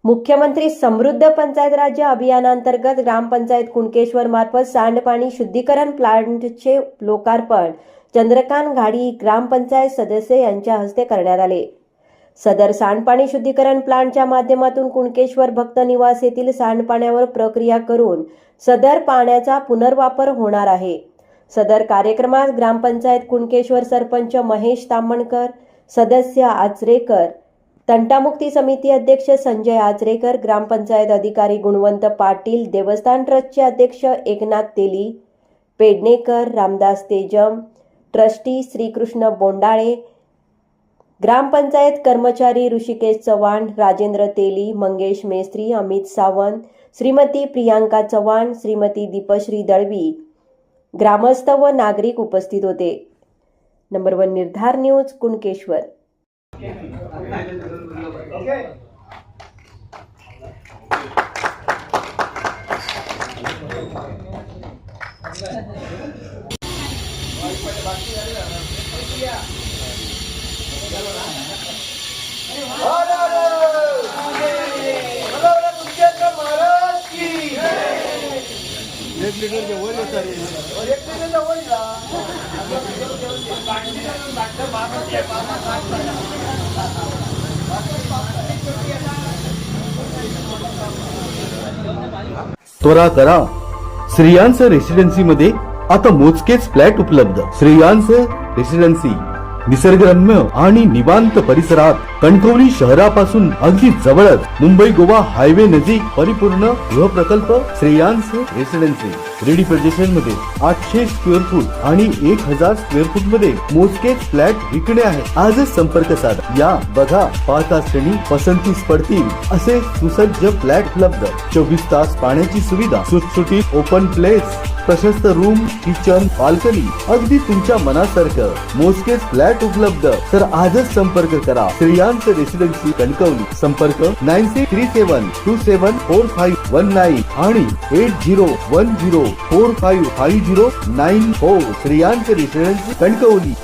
मुख्यमंत्री समृद्ध पंचायत राज्य अभियानांतर्गत ग्रामपंचायत कुणकेश्वर मार्फत सांडपाणी शुद्धीकरण प्लांटचे लोकार्पण चंद्रकांत घाडी ग्रामपंचायत सदस्य यांच्या हस्ते करण्यात आले। सदर सांडपाणी शुद्धीकरण प्लांटच्या माध्यमातून कुणकेश्वर भक्त निवास येथील सांडपाण्यावर प्रक्रिया करून सदर पाण्याचा पुनर्वापर होणार आहे। सदर कार्यक्रमात ग्रामपंचायत कुणकेश्वर सरपंच महेश तामणकर, सदस्य आचरेकर, तंटामुक्ती समिती अध्यक्ष संजय आचरेकर, ग्रामपंचायत अधिकारी गुणवंत पाटील, देवस्थान ट्रस्टचे अध्यक्ष एकनाथ तेली, पेडणेकर, रामदास तेजम, ट्रस्टी श्रीकृष्ण बोंडाळे, ग्रामपंचायत कर्मचारी ऋषिकेश चव्हाण, राजेंद्र तेली, मंगेश मेस्त्री, अमित सावंत, श्रीमती प्रियांका चव्हाण, श्रीमती दीपश्री दळवी, ग्रामस्थ व नागरिक उपस्थित होते। नंबर 1 निर्धार न्यूज कुणकेश्वर। त्वरा करा, श्रेयांस रेसिडेन्सी मध्ये आता मोजकेच फ्लॅट उपलब्ध। श्रेयांस रेसिडेन्सी निसर्गरम्य आणि निवांत परिसरात कणकवली शहरापासून अगदी जवळच मुंबई गोवा हायवे नजीक परिपूर्ण गृह प्रकल्प श्रेयांस रेसिडेन्सी रेडी पोझिशन मध्ये 800 स्क्वेअर फूट आणि 1000 स्क्वेअर फूट मध्ये मोजकेच फ्लॅट विकणे आहे। आजच संपर्क साधा। या बघा, पाहता श्रेणी पसंतीस पडतील असे सुसज्ज फ्लॅट उपलब्ध। 24 तास पाण्याची सुविधा, सुटसुटीत ओपन प्लेस, प्रशस्त रूम, किचन, बाल्कनी, अगदी तुमच्या मनासारखं मोजकेच फ्लॅट उपलब्ध। तर आजच संपर्क करा श्रेयांस रेसिडेन्सी कणकवली। संपर्क 9637274519 आणि 8010455094। श्रेयांस रेसिडेन्सी कणकवली।